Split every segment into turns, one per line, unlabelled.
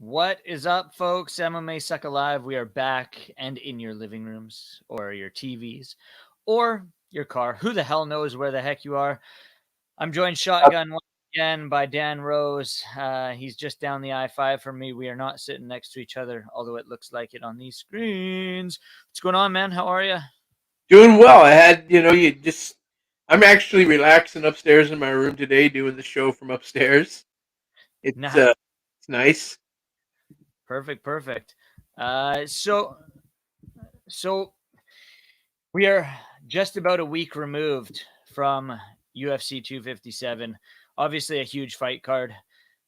What is up, folks? MMASucka Live. We are back and in your living rooms or your TVs or your car. Who the hell knows where the heck you are? I'm joined shotgun once again by Dan Rose. He's just down the I-5 from me. We are not sitting next to each other, although it looks like it on these screens. What's going on, man? How are you?
Doing well. I'm actually relaxing upstairs in my room today, doing the show from upstairs. It's
Nah,
uh, it's nice.
perfect. So we are just about a week removed from UFC 257. Obviously, a huge fight card.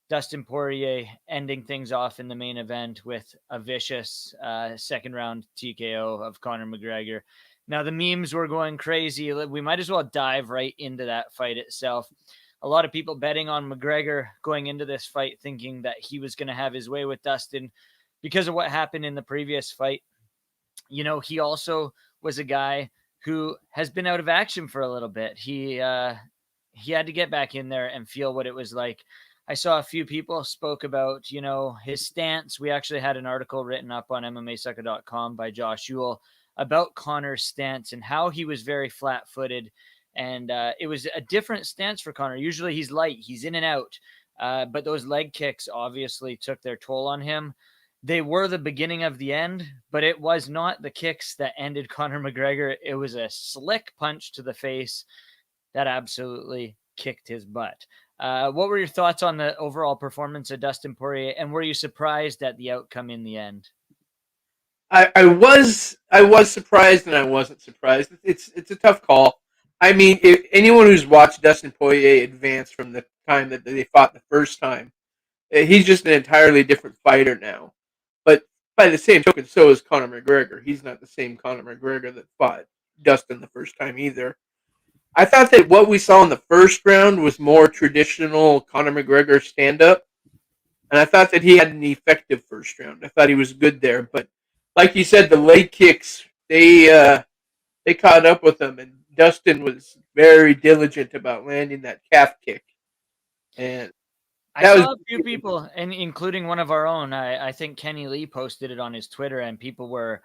Dustin Poirier ending things off in the main event with a vicious second round TKO of Conor McGregor. Now, the memes were going crazy. We might as well dive right into that fight itself. A lot of people betting on McGregor going into this fight thinking that he was going to have his way with Dustin because of what happened in the previous fight. You know, he also was a guy who has been out of action for a little bit. He had to get back in there and feel what it was like. I saw a few people spoke about, his stance. We actually had an article written up on MMASucka.com by Josh Ewell about Conor's stance and how he was very flat-footed. And it was a different stance for Conor. Usually he's light, he's in and out. But those leg kicks obviously took their toll on him. They were the beginning of the end, but it was not the kicks that ended Conor McGregor. It was a slick punch to the face that absolutely kicked his butt. What were your thoughts on the overall performance of Dustin Poirier, and were you surprised at the outcome in the end?
I was surprised and I wasn't surprised. It's a tough call. I mean, if anyone who's watched Dustin Poirier advance from the time that they fought the first time, he's just an entirely different fighter now. But by the same token, so is Conor McGregor. He's not the same Conor McGregor that fought Dustin the first time either. I thought that what we saw in the first round was more traditional Conor McGregor stand up, and I thought that he had an effective first round. I thought he was good there, but like you said, the leg kicks they caught up with him, and Dustin was very diligent about landing that calf kick, and
I
that was
saw a few people, and including one of our own. I think Kenny Lee posted it on his Twitter, and people were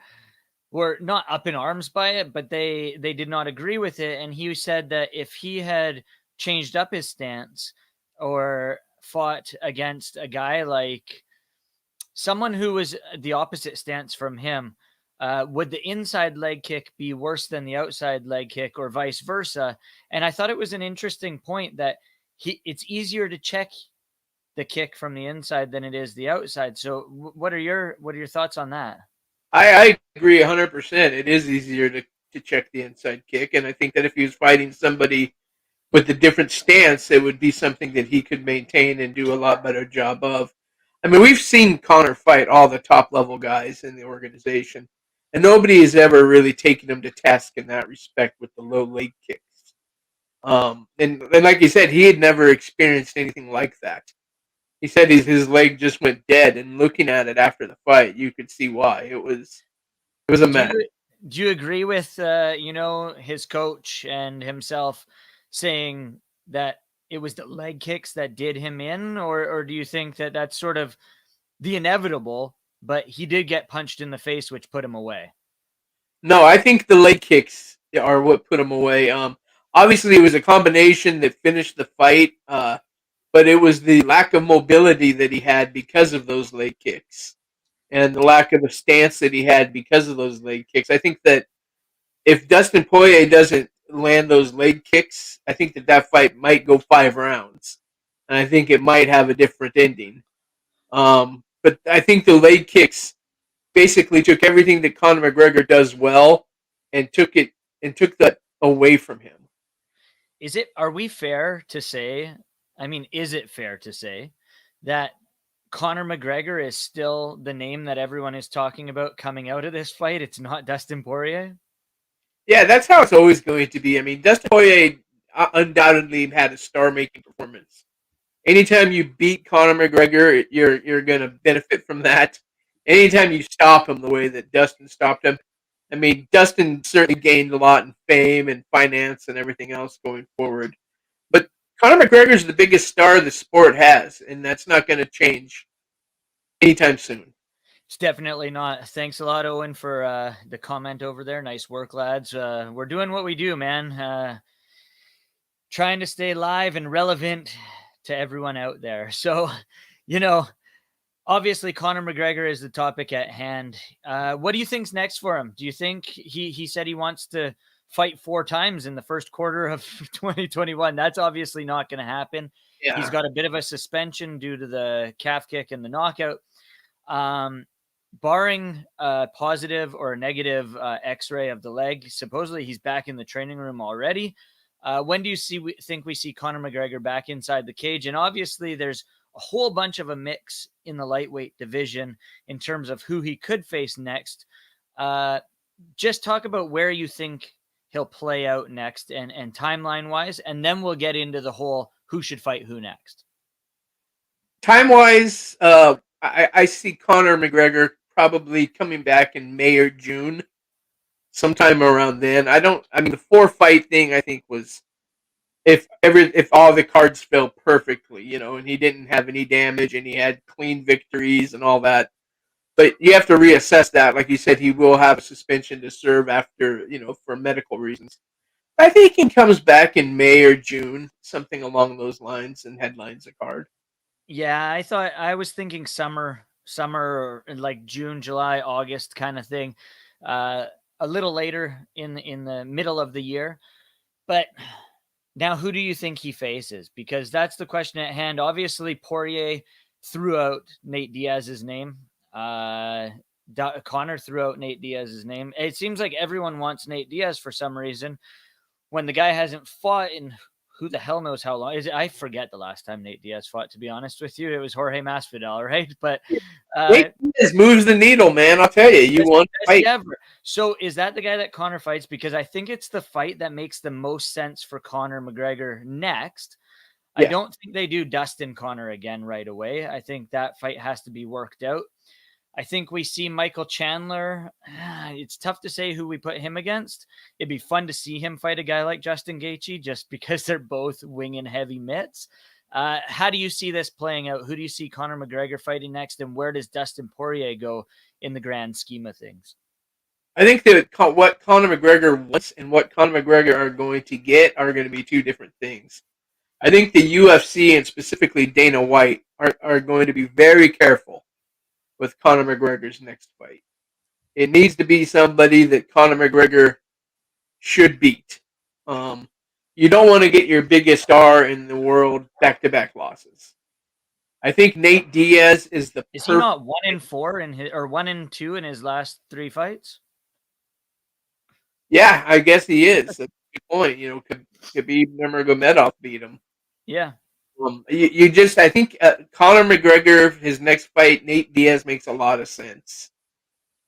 not up in arms by it, but they did not agree with it. And he said that if he had changed up his stance or fought against a guy like someone who was the opposite stance from him, would the inside leg kick be worse than the outside leg kick or vice versa? And I thought it was an interesting point that it's easier to check the kick from the inside than it is the outside. So what are your thoughts on that?
I agree 100%. It is easier to check the inside kick, and I think that if he was fighting somebody with a different stance, it would be something that he could maintain and do a lot better job of. I mean, we've seen Connor fight all the top level guys in the organization, and nobody has ever really taken him to task in that respect with the low leg kicks. And like you said, he had never experienced anything like that. He said his leg just went dead, and looking at it after the fight, you could see why. It was a
Do
mess.
you do you agree with his coach and himself saying that it was the leg kicks that did him in, or do you think that that's sort of the inevitable, but he did get punched in the face, which put him away?
No, I think the leg kicks are what put him away. Obviously, it was a combination that finished the fight, but it was the lack of mobility that he had because of those leg kicks and the lack of the stance that he had because of those leg kicks. I think that if Dustin Poirier doesn't land those leg kicks, I think that fight might go 5 rounds, and I think it might have a different ending. But I think the leg kicks basically took everything that Conor McGregor does well and took that away from him.
Are we fair to say, is it fair to say that Conor McGregor is still the name that everyone is talking about coming out of this fight? It's not Dustin Poirier?
Yeah, that's how it's always going to be. I mean, Dustin Poirier undoubtedly had a star-making performance. Anytime you beat Conor McGregor, you're going to benefit from that. Anytime you stop him the way that Dustin stopped him, I mean, Dustin certainly gained a lot in fame and finance and everything else going forward. But Conor McGregor is the biggest star the sport has, and that's not going to change. anytime soon.
It's definitely not. Thanks a lot, Owen, for the comment over there. Nice work, lads. We're doing what we do, man. Trying to stay live and relevant to everyone out there. So, you know, obviously Conor McGregor is the topic at hand. What do you think's next for him? Do you think he said he wants to fight 4 times in the first quarter of 2021? That's obviously not going to happen. He's
Yeah.
got a bit of a suspension due to the calf kick and the knockout. Barring a positive or a negative X-ray of the leg, supposedly he's back in the training room already. When do you think we see Conor McGregor back inside the cage? And obviously, there's a whole bunch of a mix in the lightweight division in terms of who he could face next. Just talk about where you think he'll play out next and timeline wise, and then we'll get into the whole who should fight who next.
Time wise, I see Conor McGregor probably coming back in May or June, sometime around then. I mean, the 4-fight thing I think was if all the cards fell perfectly, and he didn't have any damage and he had clean victories and all that. But you have to reassess that. Like you said, he will have a suspension to serve after, for medical reasons. I think he comes back in May or June, something along those lines, and headlines a card.
Yeah, I was thinking summer, like June, July, August kind of thing. A little later in the middle of the year. But now, who do you think he faces? Because that's the question at hand. Obviously, Poirier threw out Nate Diaz's name. Conor threw out Nate Diaz's name. It seems like everyone wants Nate Diaz for some reason when the guy hasn't fought in who the hell knows how long. I forget the last time Nate Diaz fought, to be honest with you. It was Jorge Masvidal, right? But
Nate Diaz moves the needle, man. I'll tell you. You want to fight.
ever. So is that the guy that Conor fights? Because I think it's the fight that makes the most sense for Conor McGregor next. Yeah. I don't think they do Dustin Conor again right away. I think that fight has to be worked out. I think we see Michael Chandler. It's tough to say who we put him against. It'd be fun to see him fight a guy like Justin Gaethje just because they're both winging heavy mitts. How do you see this playing out? Who do you see Conor McGregor fighting next, and where does Dustin Poirier go in the grand scheme of things?
I think that what Conor McGregor wants and what Conor McGregor are going to get are going to be two different things. I think the UFC and specifically Dana White are going to be very careful with Conor McGregor's next fight. It needs to be somebody that Conor McGregor should beat. You don't want to get your biggest star in the world back-to-back losses. I think Nate Diaz is the.
Is he not 1-4 in his or 1-2 in his last 3 fights?
Yeah, I guess he is. That's a good point. Khabib Nurmagomedov beat him.
Yeah.
I think Conor McGregor, his next fight, Nate Diaz makes a lot of sense.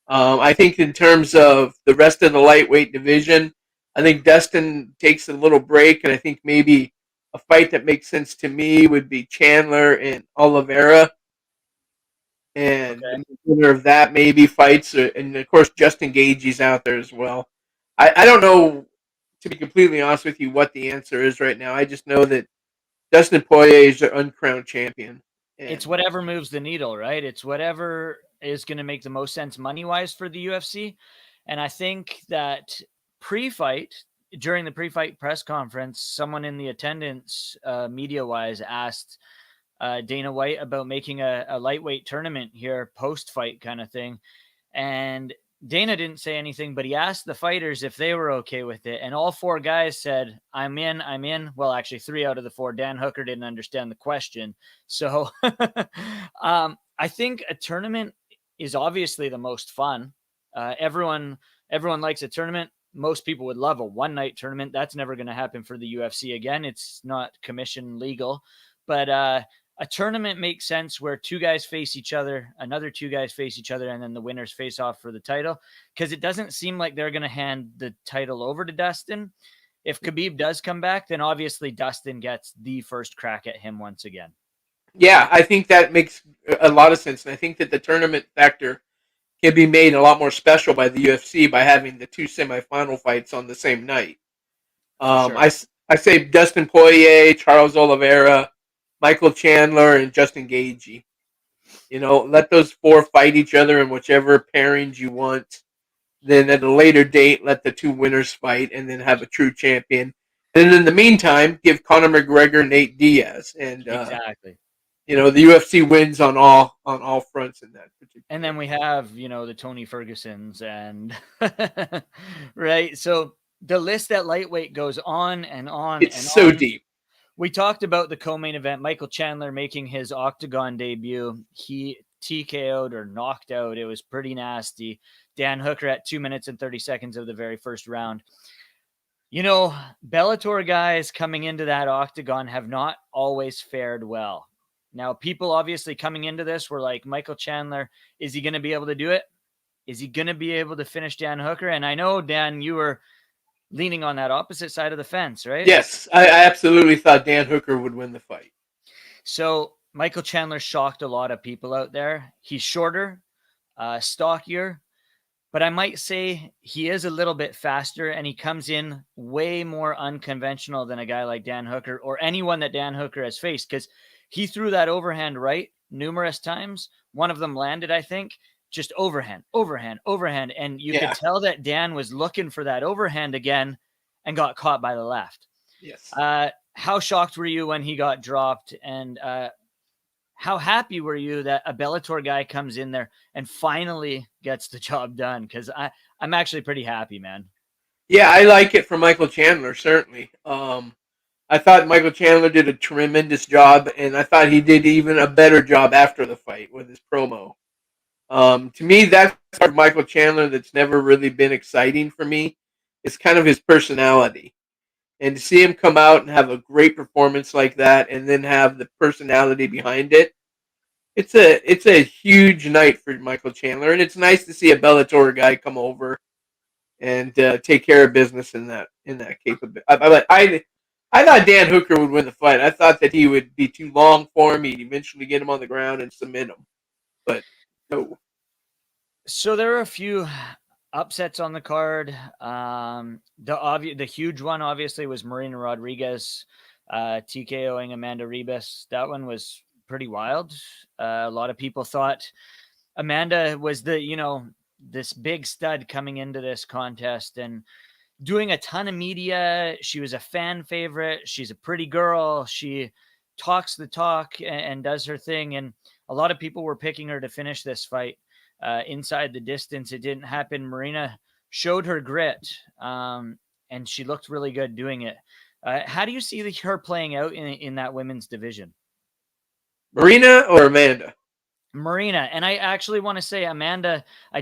I think in terms of the rest of the lightweight division, I think Dustin takes a little break, and I think maybe a fight that makes sense to me would be Chandler and Oliveira. And the winner of that maybe fights, and of course Justin Gaethje's out there as well. I don't know, to be completely honest with you, what the answer is right now. I just know that Dustin Poirier is the uncrowned champion.
It's whatever moves the needle, right? It's whatever is going to make the most sense money-wise for the UFC. And I think that during the pre-fight press conference, someone in the attendance, media-wise, asked Dana White about making a lightweight tournament here, post-fight kind of thing. And Dana didn't say anything, but he asked the fighters if they were okay with it. And all 4 guys said, I'm in. Well, actually 3 out of the 4. Dan Hooker didn't understand the question. So I think a tournament is obviously the most fun. Everyone likes a tournament. Most people would love a one-night tournament. That's never going to happen for the UFC again. It's not commission legal. But a tournament makes sense where 2 guys face each other, another 2 guys face each other, and then the winners face off for the title, because it doesn't seem like they're going to hand the title over to Dustin. If Khabib does come back, then obviously Dustin gets the first crack at him once again.
Yeah, I think that makes a lot of sense, and I think that the tournament factor can be made a lot more special by the UFC by having the 2 semifinal fights on the same night. Sure. I say Dustin Poirier, Charles Oliveira, Michael Chandler, and Justin Gaethje. Let those four fight each other in whichever pairings you want. Then at a later date, let the two winners fight, and then have a true champion. And in the meantime, give Conor McGregor Nate Diaz, and
Exactly.
the UFC wins on all fronts in that particular.
And then we have, the Tony Fergusons and right. So the list at lightweight goes on and on
It's
and
so
on.
deep.
We talked about the co-main event, Michael Chandler making his Octagon debut. He TKO'd or knocked out. It was pretty nasty. Dan Hooker at 2 minutes and 30 seconds of the very first round. Bellator guys coming into that Octagon have not always fared well. Now, people obviously coming into this were like, Michael Chandler, is he going to be able to do it? Is he going to be able to finish Dan Hooker? And I know, Dan, you were leaning on that opposite side of the fence, right?
Yes, I absolutely thought Dan Hooker would win the fight.
So Michael Chandler shocked a lot of people out there. He's shorter, stockier, but I might say he is a little bit faster, and he comes in way more unconventional than a guy like Dan Hooker or anyone that Dan Hooker has faced, because he threw that overhand right numerous times. One of them landed, I think, just overhand. And you could tell that Dan was looking for that overhand again and got caught by the left.
Yes.
How shocked were you when he got dropped? And how happy were you that a Bellator guy comes in there and finally gets the job done? Because I'm actually pretty happy, man.
Yeah, I like it for Michael Chandler, certainly. I thought Michael Chandler did a tremendous job, and I thought he did even a better job after the fight with his promo. To me, that's part of Michael Chandler that's never really been exciting for me. It's kind of his personality. And to see him come out and have a great performance like that, and then have the personality behind it, it's a huge night for Michael Chandler, and it's nice to see a Bellator guy come over and take care of business in that capability. I thought Dan Hooker would win the fight. I thought that he would be too long for him. He'd eventually get him on the ground and submit him, but no.
So there are a few upsets on the card. The huge one obviously was Marina Rodriguez TKOing Amanda Ribas. That one was pretty wild. A lot of people thought Amanda was this big stud coming into this contest and doing a ton of media. She was a fan favorite. She's a pretty girl. She talks the talk and does her thing. And a lot of people were picking her to finish this fight. Inside the distance, it didn't happen. Marina showed her grit, and she looked really good doing it. How do you see her playing out in that women's division?
Marina or Amanda?
Marina. And I actually want to say Amanda, I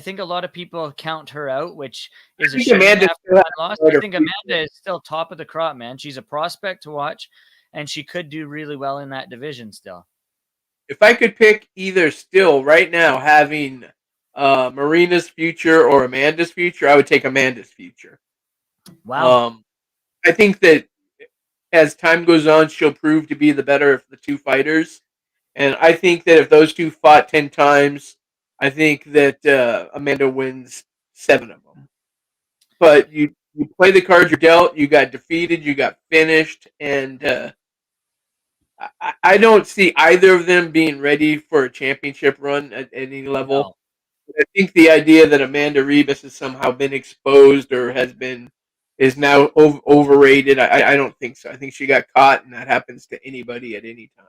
think a lot of people count her out, which is a shame after that loss. I think Amanda is still top of the crop, man. She's a prospect to watch, and she could do really well in that division still.
If I could pick either still right now, having Marina's future or Amanda's future, I would take Amanda's future.
Wow.
I think that as time goes on, she'll prove to be the better of the two fighters. And I think that if those two fought 10 times, I think that Amanda wins 7 of them. But you play the cards you're dealt, you got defeated, you got finished, and I don't see either of them being ready for a championship run at any level. No. I think the idea that Amanda Ribas has somehow been exposed or is now overrated. I don't think so. I think she got caught, and that happens to anybody at any time.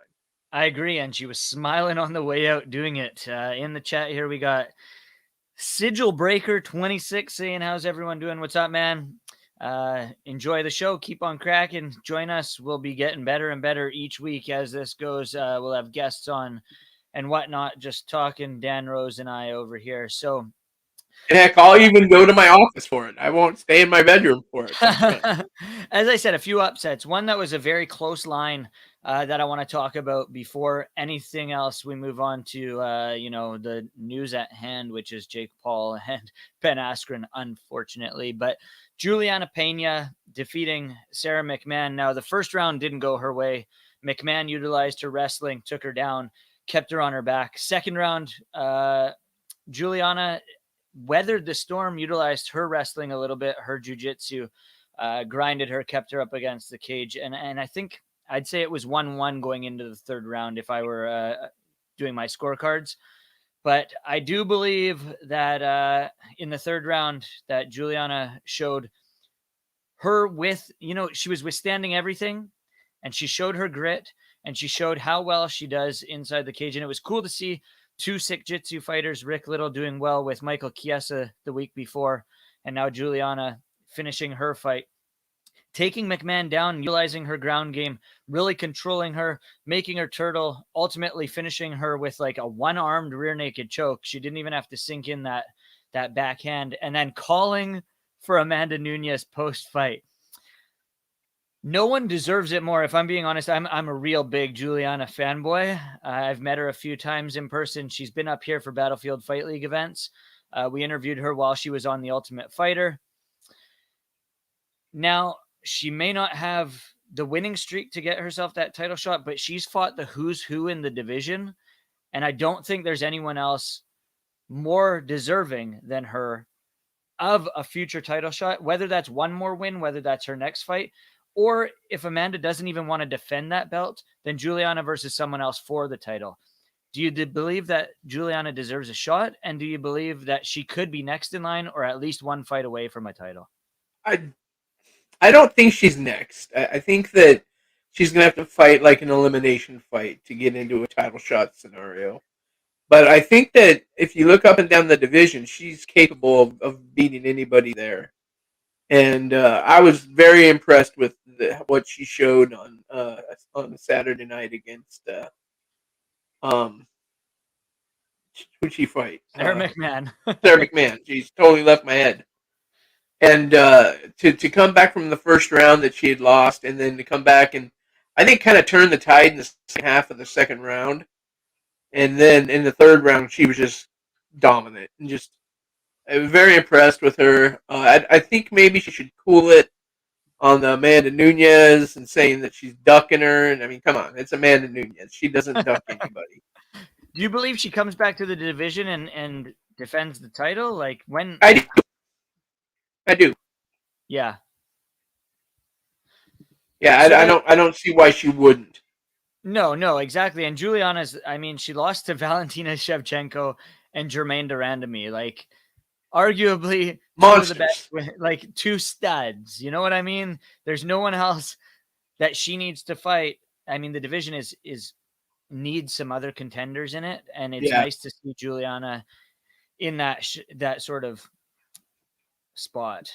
I agree, and she was smiling on the way out doing it. In the chat here, we got Sigil Breaker 26 saying, "How's everyone doing? What's up, man? Enjoy the show. Keep on cracking. Join us. We'll be getting better and better each week as this goes. We'll have guests on and whatnot, just talking, Dan Rose and I over here. So,
heck, I'll even go to my office for it. I won't stay in my bedroom for it.
As I said, a few upsets. One that was a very close line that I want to talk about before anything else. We move on to the news at hand, which is Jake Paul and Pena Askren, unfortunately. But Juliana Pena defeating Sarah Mcmahon. Now, the first round didn't go her way. Mcmahon utilized her wrestling, took her down, kept her on her back. Second round, Juliana weathered the storm, utilized her wrestling a little bit, her jiu-jitsu, grinded her, kept her up against the cage. And I think I'd say it was 1-1 going into the third round if I were doing my scorecards. But I do believe that in the third round that Juliana showed her she was withstanding everything, and she showed her grit, and she showed how well she does inside the cage. And it was cool to see two sick jitsu fighters, Rick Little doing well with Michael Chiesa the week before, and now Juliana finishing her fight, taking McMahon down, utilizing her ground game, really controlling her, making her turtle, ultimately finishing her with like a one-armed rear naked choke. She didn't even have to sink in that backhand, and then calling for Amanda Nunes post-fight. No one deserves it more. If I'm being honest, I'm a real big Juliana fanboy. I've met her a few times in person. She's been up here for Battlefield Fight League events. We interviewed her while she was on The Ultimate Fighter. Now, she may not have the winning streak to get herself that title shot, but she's fought the who's who in the division, and I don't think there's anyone else more deserving than her of a future title shot, whether that's one more win, whether that's her next fight, or if Amanda doesn't even want to defend that belt, then Juliana versus someone else for the title. Do you believe that Juliana deserves a shot? And do you believe that she could be next in line or at least one fight away from a title?
I don't think she's next. I think that she's going to have to fight like an elimination fight to get into a title shot scenario. But I think that if you look up and down the division, she's capable of beating anybody there. And I was very impressed with what she showed on Saturday night against who'd she fight?
Sarah McMahon.
Sarah McMahon. She's totally left my head. And to come back from the first round that she had lost, and then to come back and I think kind of turn the tide in the second half of the second round, and then in the third round she was just dominant and just I was very impressed with her. I think maybe she should cool it on the Amanda Nunes and saying that she's ducking her. And I mean, come on, it's Amanda Nunes. She doesn't duck anybody.
Do you believe she comes back to the division and defends the title? Like when?
I do.
Yeah.
Yeah,
So,
I don't see why she wouldn't.
No, exactly. And Juliana's, I mean, she lost to Valentina Shevchenko and Jermaine Durandamy. Like, arguably
Monsters.
two of the best, like two studs. You know what I mean? There's no one else that she needs to fight. I mean, the division is needs some other contenders in it, and it's nice to see Juliana in that sort of spot.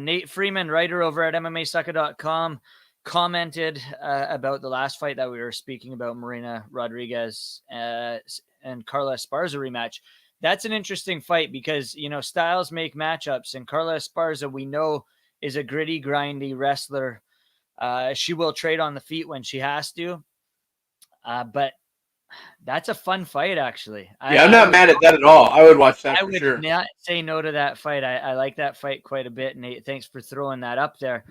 Nate Freeman, writer over at MMASucka.com, commented about the last fight that we were speaking about, Marina Rodriguez and Carla Esparza rematch. That's an interesting fight because, you know, styles make matchups, and Carla Esparza, we know, is a gritty, grindy wrestler. She will trade on the feet when she has to. But that's a fun fight, actually.
Yeah, I'm not mad at that at all. I would watch that for sure.
I would not say no to that fight. I like that fight quite a bit, Nate. Thanks for throwing that up there.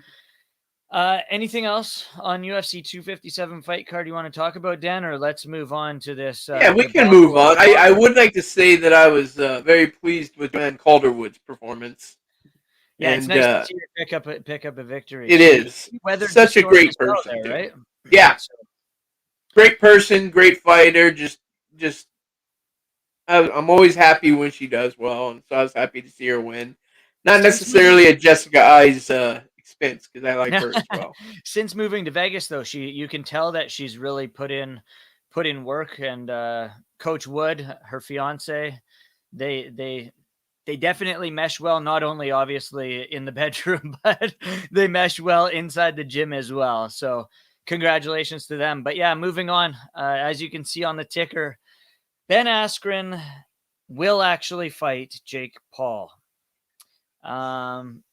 Anything else on UFC 257 fight card you want to talk about, Dan, or let's move on to this?
Yeah, we can move on. I would like to say that I was very pleased with Joanne Calderwood's performance.
Yeah, and, it's nice to see her pick up a victory.
It is. Such a great person,
there, right?
Yeah. So. Great person, great fighter. Just I'm always happy when she does well, and so I was happy to see her win. Not necessarily at Jessica I's expense, because I like her as well.
Since moving to Vegas, though, you can tell that she's really put in work. And Coach Wood, her fiance, they definitely mesh well. Not only obviously in the bedroom, but they mesh well inside the gym as well. So congratulations to them. But yeah, moving on. As you can see on the ticker, Ben Askren will actually fight Jake Paul.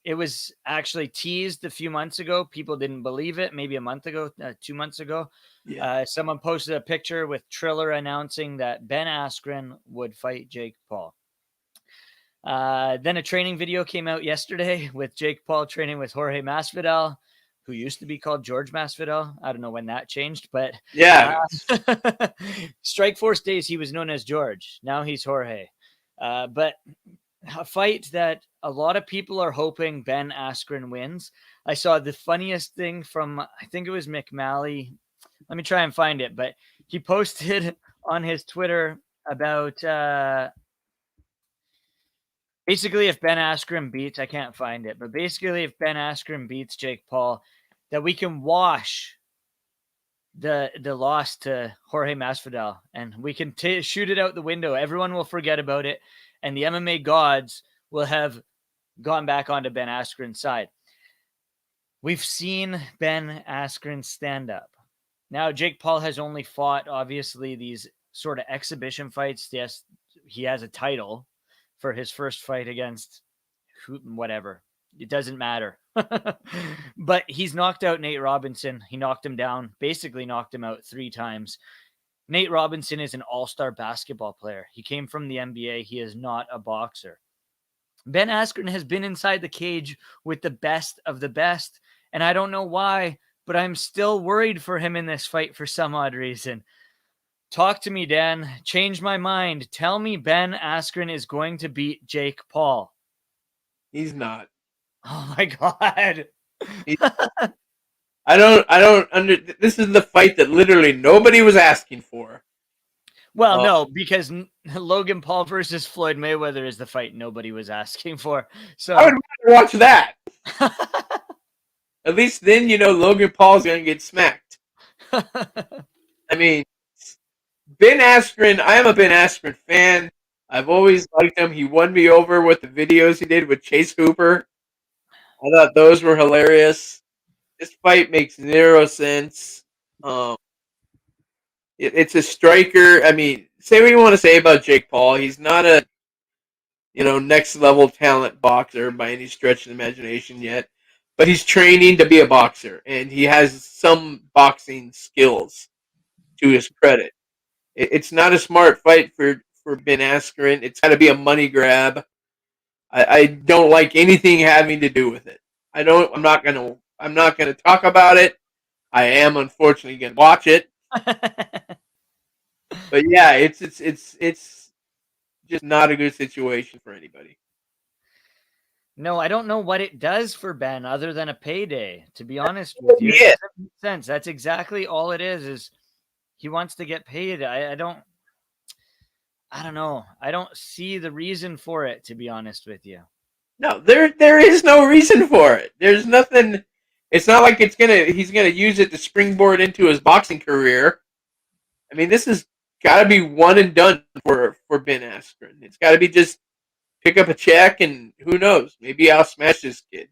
It was actually teased a few months ago. People didn't believe it. Maybe a month ago, 2 months ago. Yeah. Someone posted a picture with Triller announcing that Ben Askren would fight Jake Paul. Then a training video came out yesterday with Jake Paul training with Jorge Masvidal, who used to be called George Masvidal. I don't know when that changed, but
yeah.
Strikeforce days, he was known as George. Now he's Jorge. But a fight that a lot of people are hoping Ben Askren wins. I saw the funniest thing from, I think it was McMalley. Let me try and find it, but he posted on his Twitter about basically if Ben Askren beats, I can't find it, but basically if Ben Askren beats Jake Paul, that we can wash the loss to Jorge Masvidal and we can shoot it out the window. Everyone will forget about it, and the MMA gods will have gone back onto Ben Askren's side. We've seen Ben Askren stand up. Now, Jake Paul has only fought, obviously, these sort of exhibition fights. Yes, he has a title for his first fight against whatever. It doesn't matter. But he's knocked out Nate Robinson. He knocked him down, basically knocked him out 3 times. Nate Robinson is an all-star basketball player. He came from the NBA. He is not a boxer. Ben Askren has been inside the cage with the best of the best, and I don't know why, but I'm still worried for him in this fight for some odd reason. Talk to me, Dan. Change my mind. Tell me Ben Askren is going to beat Jake Paul.
He's not.
Oh my God.
I don't this is the fight that literally nobody was asking for.
Well, no, because Logan Paul versus Floyd Mayweather is the fight nobody was asking for. So
I would rather watch that. At least then you know Logan Paul's going to get smacked. I mean, Ben Askren, I am a Ben Askren fan. I've always liked him. He won me over with the videos he did with Chase Hooper. I thought those were hilarious. This fight makes zero sense. It's a striker. I mean, say what you want to say about Jake Paul. He's not a next level talent boxer by any stretch of the imagination yet, but he's training to be a boxer, and he has some boxing skills to his credit. It's not a smart fight for Ben Askren. It's got to be a money grab. I don't like anything having to do with it. I'm not gonna talk about it. I am unfortunately gonna watch it. But yeah, it's just not a good situation for anybody.
No, I don't know what it does for Ben other than a payday, to be honest with you.
Yeah.
It doesn't make sense. That's exactly all it is he wants to get paid. I don't know. I don't see the reason for it, to be honest with you.
No, there is no reason for it. There's nothing. It's not like he's gonna use it to springboard into his boxing career. I mean, this has got to be one and done for Ben Askren. It's got to be just pick up a check and who knows, maybe I'll smash this kid.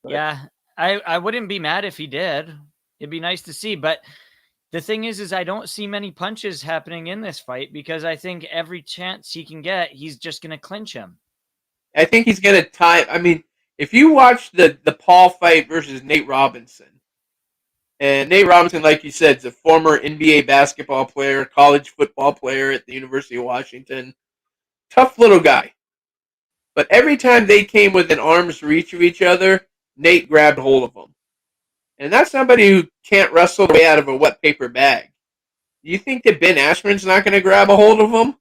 But yeah, I wouldn't be mad if he did. It'd be nice to see, but the thing is I don't see many punches happening in this fight because I think every chance he can get, he's just going to clinch him.
I think he's going to tie. I mean, if you watch the Paul fight versus Nate Robinson, and Nate Robinson, like you said, is a former NBA basketball player, college football player at the University of Washington. Tough little guy. But every time they came within arm's reach of each other, Nate grabbed hold of him. And that's somebody who can't wrestle their way out of a wet paper bag. Do you think that Ben Askren's not going to grab a hold of him?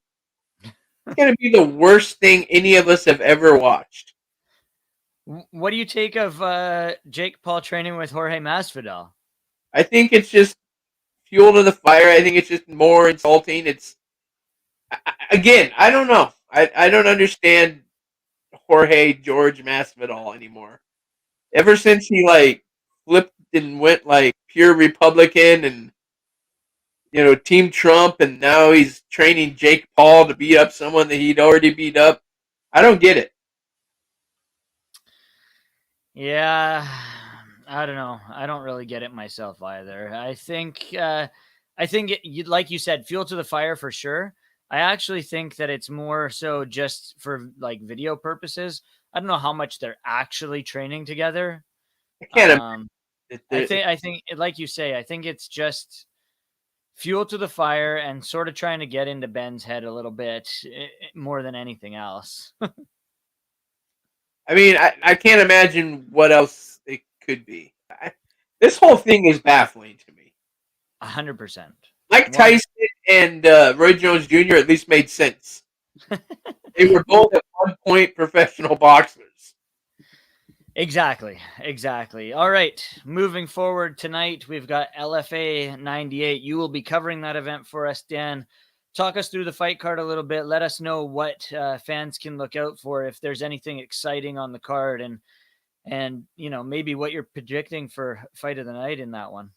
It's going to be the worst thing any of us have ever watched.
What do you take of Jake Paul training with Jorge Masvidal?
I think it's just fuel to the fire. I think it's just more insulting. Again, I don't know. I don't understand Jorge George Masvidal anymore. Ever since he flipped and went pure Republican and Team Trump, and now he's training Jake Paul to beat up someone that he'd already beat up. I don't get it.
Yeah, I don't know. I don't really get it myself either. I think like you said, fuel to the fire for sure. I actually think that it's more so just for video purposes. I don't know how much they're actually training together.
I can't.
I think, like you say, I think it's just fuel to the fire and sort of trying to get into Ben's head a little bit more than anything else.
I mean, I can't imagine what else it could be. This whole thing is baffling to me.
100%.
Mike Tyson and Roy Jones Jr. at least made sense. They were both at one point professional boxers.
Exactly. All right. Moving forward tonight, we've got LFA 98. You will be covering that event for us, Dan. Talk us through the fight card a little bit. Let us know what fans can look out for, if there's anything exciting on the card, and maybe what you're predicting for fight of the night in that one.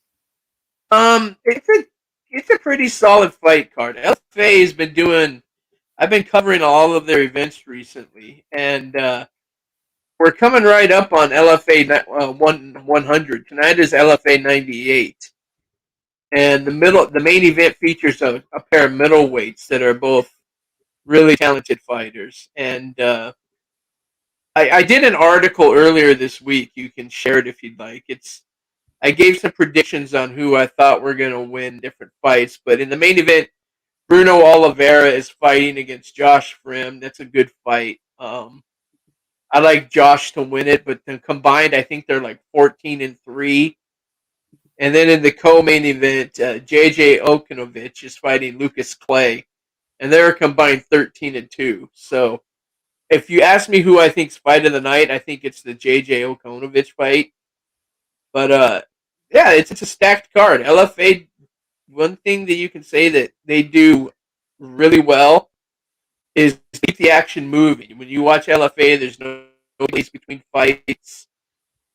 It's a pretty solid fight card. LFA has been doing. I've been covering all of their events recently, and we're coming right up on LFA 100. Tonight is LFA 98, and the main event features a pair of middleweights that are both really talented fighters. And I did an article earlier this week. You can share it if you'd like. I gave some predictions on who I thought were going to win different fights, but in the main event, Bruno Oliveira is fighting against Josh Frim. That's a good fight. I like Josh to win it, but then combined, I think they're like 14-3. And then in the co-main event, JJ Okanovich is fighting Lucas Clay, and they're combined 13-2. So if you ask me who I think's fight of the night, I think it's the JJ Okanovich fight. But yeah, it's a stacked card. LFA. One thing that you can say that they do really well is keep the action moving. When you watch LFA, there's no place between fights.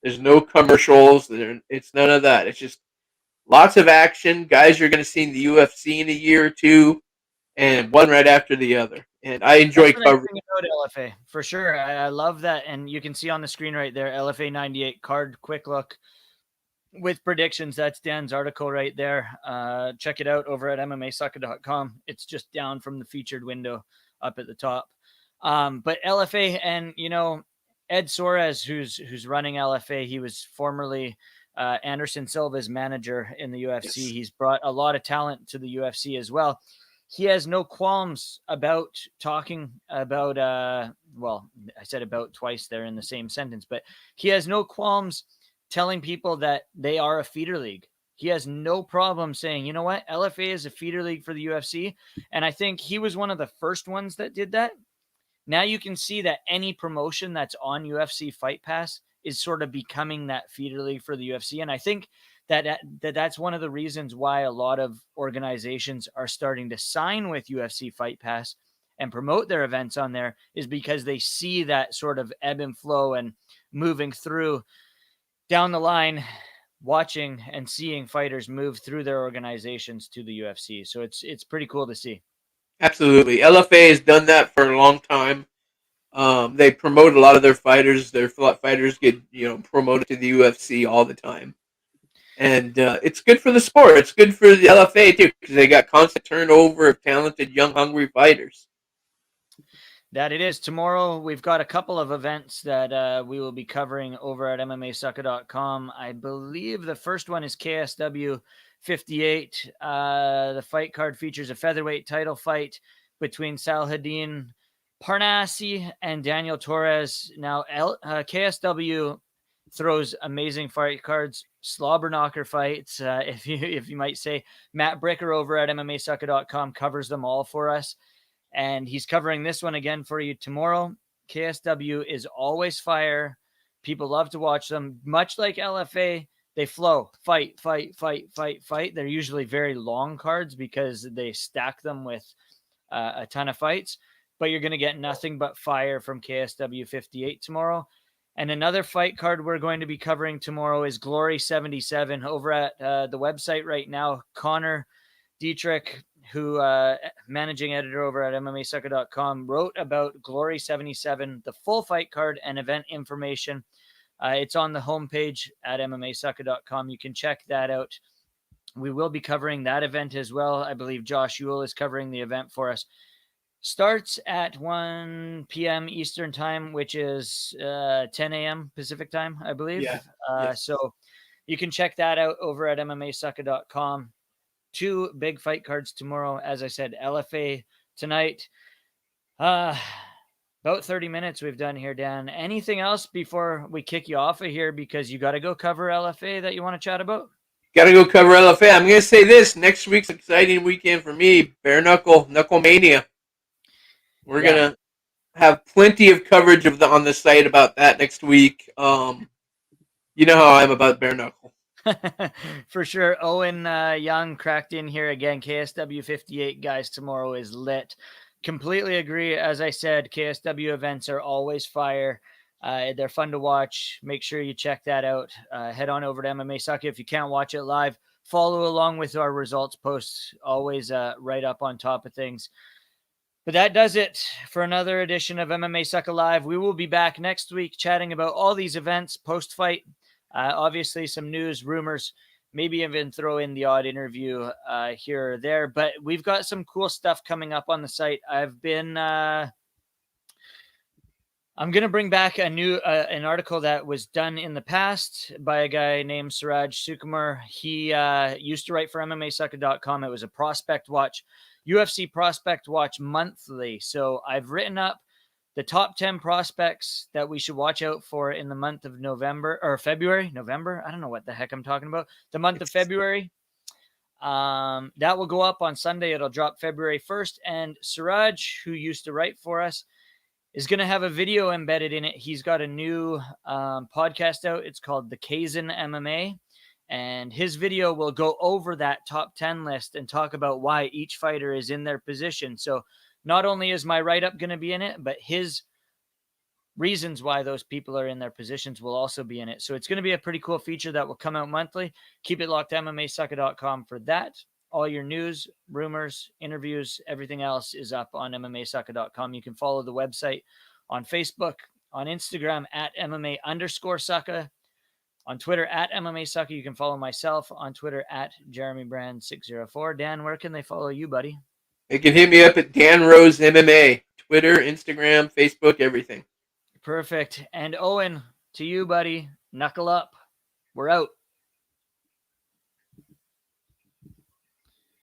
There's no commercials. It's none of that. It's just lots of action. Guys you're going to see in the UFC in a year or two, and one right after the other. And I enjoy
That's the nice
covering.
thing about LFA, for sure. I love that. And you can see on the screen right there, LFA 98 card, quick look with predictions. That's Dan's article right there. Check it out over at MMASucka.com. It's just down from the featured window up at the top. But LFA, and Ed Soares, who's running LFA, he was formerly Anderson Silva's manager in the UFC.
Yes.
He's brought a lot of talent to the UFC as well. He has no qualms about talking about well, I said about twice there in the same sentence, but he has no qualms telling people that they are a feeder league. He has no problem saying, you know what, LFA is a feeder league for the UFC. And I think he was one of the first ones that did that. Now you can see that any promotion that's on UFC Fight Pass is sort of becoming that feeder league for the UFC. And I think that's one of the reasons why a lot of organizations are starting to sign with UFC Fight Pass and promote their events on there, is because they see that sort of ebb and flow and moving through down the line, watching and seeing fighters move through their organizations to the UFC. So it's pretty cool to see.
Absolutely. LFA has done that for a long time. They promote a lot of their fighters. Their fighters get promoted to the UFC all the time, and it's good for the sport. It's good for the LFA too, because they got constant turnover of talented, young, hungry fighters.
That it is. Tomorrow, we've got a couple of events that we will be covering over at MMASucka.com. I believe the first one is KSW 58. The fight card features a featherweight title fight between Salahadin Parnassi and Daniel Torres. Now, KSW throws amazing fight cards, slobber knocker fights, if you might say. Matt Bricker over at MMASucka.com covers them all for us. And he's covering this one again for you tomorrow. KSW is always fire. People love to watch them. Much like LFA, they flow. Fight. They're usually very long cards because they stack them with a ton of fights. But you're going to get nothing but fire from KSW 58 tomorrow. And another fight card we're going to be covering tomorrow is Glory 77 over at the website right now. Connor Dietrich, who managing editor over at MMASucka.com, wrote about Glory 77, the full fight card and event information. It's on the homepage at MMASucka.com. You can check that out. We will be covering that event as well. I believe Josh Ewell is covering the event for us. Starts at 1 p.m. Eastern time, which is 10 a.m. Pacific time, I believe.
Yeah. Yes.
So you can check that out over at MMASucka.com. 2 big fight cards tomorrow. As I said, LFA tonight. About 30 minutes we've done here, Dan. Anything else before we kick you off of here, because you got to go cover LFA that you want to chat about?
Got to go cover LFA. I'm going to say this. Next week's an exciting weekend for me. Bare Knuckle Mania. We're going to have plenty of coverage on the site about that next week. You know how I'm about bare knuckle.
For sure. Owen Young cracked in here again. KSW 58, guys, tomorrow is lit. Completely agree. As I said, KSW events are always fire. They're fun to watch. Make sure you check that out. Head on over to MMASucka if you can't watch it live. Follow along with our results posts, always right up on top of things. But that does it for another edition of MMASucka Live. We will be back next week chatting about all these events post-fight. Obviously, some news, rumors, maybe even throw in the odd interview here or there. But we've got some cool stuff coming up on the site. I'm going to bring back a new an article that was done in the past by a guy named Suraj Sukumar. He used to write for MMASucka.com. It was a prospect watch, UFC prospect watch monthly. So I've written up the top 10 prospects that we should watch out for in the month of November or February. November? I don't know what the heck I'm talking about. The month of February. That will go up on Sunday. It'll drop February 1st. And Suraj, who used to write for us, is going to have a video embedded in it. He's got a new podcast out. It's called The Kazan MMA. And his video will go over that top 10 list and talk about why each fighter is in their position. So not only is my write-up going to be in it, but his reasons why those people are in their positions will also be in it. So it's going to be a pretty cool feature that will come out monthly. Keep it locked to MMASucka.com for that. All your news, rumors, interviews, everything else is up on MMASucka.com. You can follow the website on Facebook, on Instagram at MMA_Sucka, on Twitter at MMASucka. You can follow myself on Twitter at JeremyBrand604. Dan, where can they follow you, buddy?
You can hit me up at Dan Rose MMA, Twitter, Instagram, Facebook, everything.
Perfect. And Owen, to you, buddy, knuckle up. We're out.